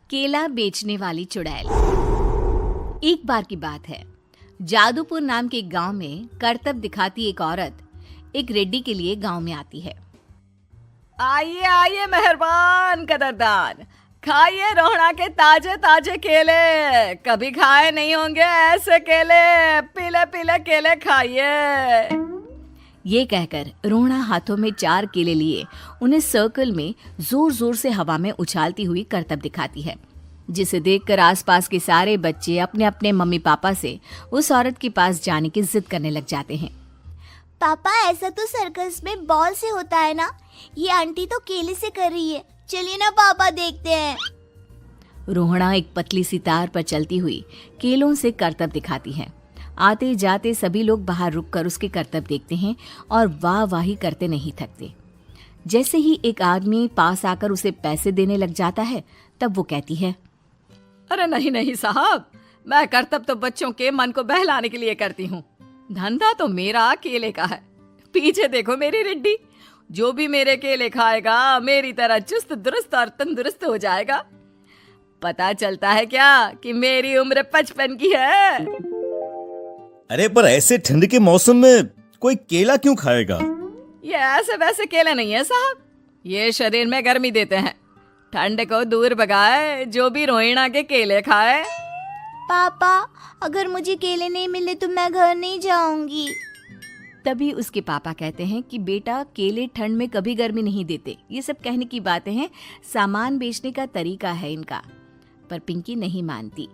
केला बेचने वाली चुड़ैल। एक बार की बात है, जादूपुर नाम के एक गांव में करतब दिखाती एक औरत एक रेड्डी के लिए गांव में आती है। आइए आइए मेहरबान कदरदान, खाइए रोहड़ा के ताजे ताजे केले। कभी खाए नहीं होंगे ऐसे केले, पीले पीले केले खाइए। ये कहकर रोहड़ा हाथों में 4 केले लिए उन्हें सर्कल में जोर जोर से हवा में उछालती हुई करतब दिखाती है, जिसे देखकर आसपास के सारे बच्चे अपने अपने मम्मी पापा से उस औरत के पास जाने की जिद करने लग जाते हैं। पापा, ऐसा तो सर्कस में बॉल से होता है ना, ये आंटी तो केले से कर रही है। चलिए ना पापा, देखते हैं। रोहड़ा एक पतली सी तार पर चलती हुई केलों से करतब दिखाती है। आते जाते सभी लोग बाहर रुककर उसके करतब देखते हैं और वाह वाही करते नहीं थकते। जैसे ही एक आदमी पास आकर उसे पैसे देने लग जाता है, तब वो कहती है, अरे नहीं नहीं साहब, मैं करतब तो बच्चों के मन को बहलाने के लिए करती हूँ। धंधा तो मेरा केले का है। पीछे देखो मेरी रिड्डी, जो भी मेरे केले खाएगा मेरी तरह चुस्त दुरुस्त और तंदुरुस्त हो जाएगा। पता चलता है क्या कि मेरी उम्र 55 की है। अरे पर ऐसे ठंड के मौसम में कोई केला क्यों खाएगा? ये ऐसे वैसे केले नहीं है साहब, ये शरीर में गर्मी देते हैं। ठंड को दूर भगाए जो भी रोहिणा के केले खाए। पापा, अगर मुझे केले नहीं मिले तो मैं घर नहीं जाऊंगी। तभी उसके पापा कहते हैं कि बेटा, केले ठंड में कभी गर्मी नहीं देते। ये सब कहने की बातें हैं, सामान बेचने का तरीका है इनका। पर पिंकी नहीं मानती।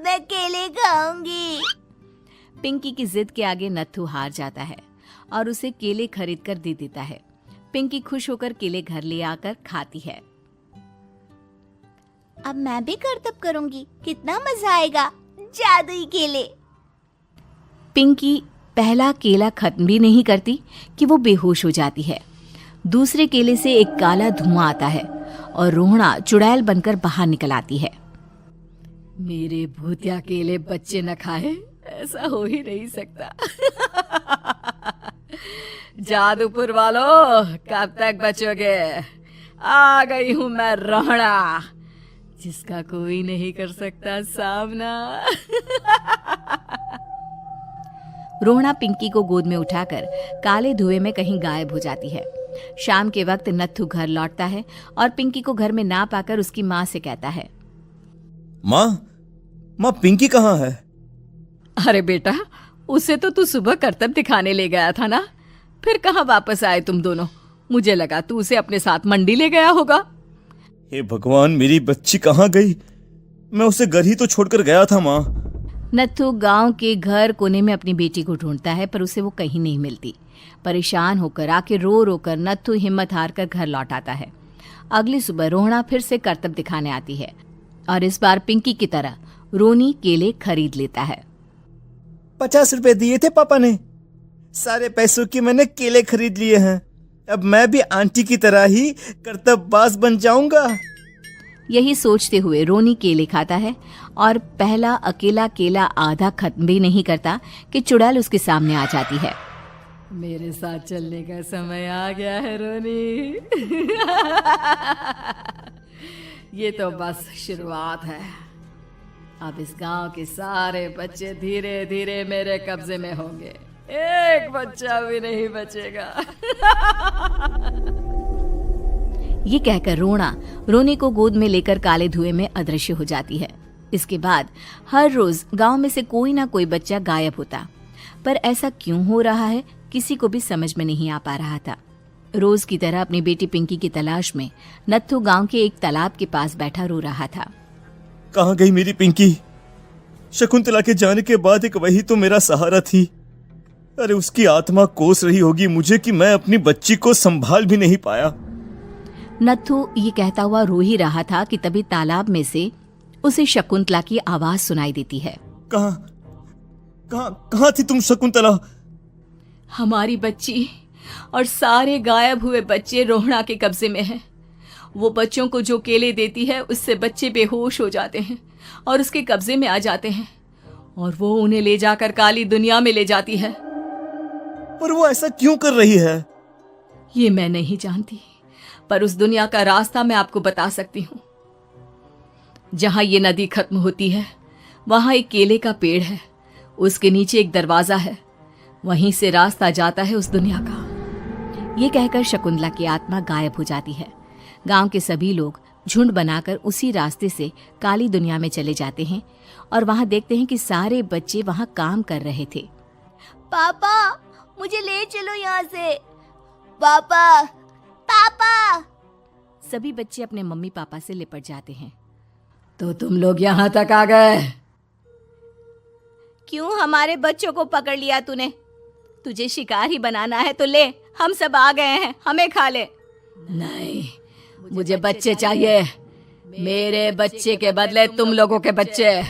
मैं केले खाऊंगी। पिंकी की जिद के आगे नत्थू हार जाता है और उसे केले खरीद कर दे देता है। पिंकी खुश होकर केले घर ले आकर खाती है। अब मैं भी करतब करूंगी, कितना मजा आएगा। जादुई केले। पिंकी पहला केला खत्म भी नहीं करती कि वो बेहोश हो जाती है। दूसरे केले से एक काला धुआं आता है और रोहड़ा चुड़ैल बनकर बाहर निकल आती है। मेरे भूतिया केले बच्चे न खाए, ऐसा हो ही नहीं सकता। जादूपुर वालों, कब तक बचोगे? आ गई हूं मैं रोहड़ा, जिसका कोई नहीं कर सकता सामना। रोहड़ा पिंकी को गोद में उठाकर काले धुएं में कहीं गायब हो जाती है। शाम के वक्त नत्थू घर लौटता है और पिंकी को घर में ना पाकर उसकी माँ से कहता है, माँ पिंकी कहाँ है? अरे बेटा, उसे तो तू सुबह करतब दिखाने ले गया था ना, फिर कहाँ वापस आए तुम दोनों? मुझे लगा तू उसे अपने साथ मंडी ले गया होगा। हे भगवान, मेरी बच्ची कहाँ गई? मैं उसे घर ही तो छोड़कर गया था माँ। नत्थू गांव के घर कोने में अपनी बेटी को ढूंढता है, पर उसे वो कहीं नहीं मिलती। परेशान होकर आखिर रो रो कर नत्थू हिम्मत हार कर घर लौट आता है। अगली सुबह रोहड़ा फिर से करतब दिखाने आती है और इस बार पिंकी की तरह रोनी केले खरीद लेता है। 50 रुपए दिए थे पापा ने, सारे पैसों की मैंने केले खरीद लिए हैं। अब मैं भी आंटी की तरह ही करतबबाज बन जाऊंगा। यही सोचते हुए रोनी केले खाता है और पहला अकेला केला आधा खत्म भी नहीं करता कि चुड़ैल उसके सामने आ जाती है। मेरे साथ चलने का समय आ गया है रोनी। ये तो बस शुरुआत है। अब इस गांव के सारे बच्चे धीरे धीरे मेरे कब्जे में होंगे, एक बच्चा भी नहीं बचेगा। ये कहकर रोना रोनी को गोद में लेकर काले धुएं में अदृश्य हो जाती है। इसके बाद हर रोज गांव में से कोई ना कोई बच्चा गायब होता, पर ऐसा क्यों हो रहा है किसी को भी समझ में नहीं आ पा रहा था। रोज की तरह अपनी बेटी पिंकी की तलाश में नत्थू गांव के एक तालाब के पास बैठा रो रहा था। कहाँ गई मेरी पिंकी? शकुंतला के जाने के बाद एक वही तो मेरा सहारा थी। अरे उसकी आत्मा कोस रही होगी मुझे कि मैं अपनी बच्ची को संभाल भी नहीं पाया। नत्थू ये कहता हुआ रो ही रहा था कि तभी तालाब में से उसे शकुंतला की आवाज सुनाई देती है। कहाँ थी तुम शकुंतला? हमारी बच्ची और सारे गायब हुए बच्चे रोहड़ा के कब्जे में हैं। वो बच्चों को जो केले देती है उससे बच्चे बेहोश हो जाते हैं और उसके कब्जे में आ जाते हैं और वो उन्हें ले जाकर काली दुनिया में ले जाती है। पर वो ऐसा क्यों कर रही है? ये मैं नहीं जानती, पर उस दुनिया का रास्ता मैं आपको बता सकती हूँ। जहां ये नदी खत्म होती है वहां एक केले का पेड़ है, उसके नीचे एक दरवाजा है, वहीं से रास्ता जाता है उस दुनिया का। ये कहकर शकुंतला की आत्मा गायब हो जाती है। गांव के सभी लोग झुंड बनाकर उसी रास्ते से काली दुनिया में चले जाते हैं और वहां देखते हैं कि सारे बच्चे वहां काम कर रहे थे। पापा मुझे ले चलो यहाँ से। पापा पापा। सभी बच्चे अपने मम्मी पापा से लिपट जाते हैं। तो तुम लोग यहां तक आ गए? क्यों हमारे बच्चों को पकड़ लिया तूने? तुझे शिकार ही बनाना है तो ले, हम सब आ गए हैं, हमें खा ले। नहीं, मुझे बच्चे चाहिए। मेरे बच्चे के बदले तुम लोगों के बच्चे।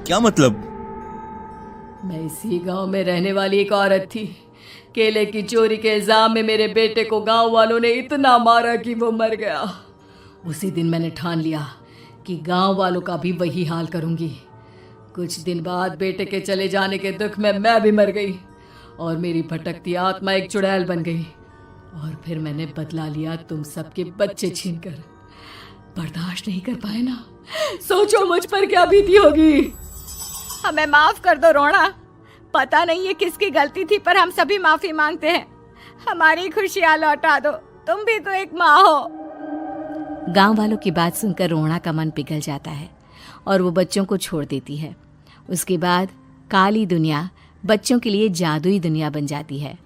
क्या मतलब? मैं इसी गांव में रहने वाली एक औरत थी। केले की चोरी के इल्जाम में मेरे बेटे को गांव वालों ने इतना मारा कि वो मर गया। उसी दिन मैंने ठान लिया कि गांव वालों का भी वही हाल करूंगी। कुछ दिन बाद बेटे के चले जाने के दुख में मैं भी मर गई और मेरी भटकती आत्मा एक चुड़ैल बन गई। और फिर मैंने बदला लिया तुम सबके बच्चे छीनकर। बर्दाश्त नहीं कर पाए ना? सोचो मुझ पर क्या बीती होगी। हमें माफ कर दो रोना। पता नहीं ये किसकी गलती थी, पर हम सभी माफी मांगते हैं। हमारी खुशियां लौटा दो, तुम भी तो एक माँ हो। गांव वालों की बात सुनकर रोना का मन पिघल जाता है और वो बच्चों को छोड़ देती है। उसके बाद काली दुनिया बच्चों के लिए जादुई दुनिया बन जाती है।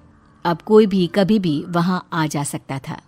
अब कोई भी कभी भी वहां आ जा सकता था।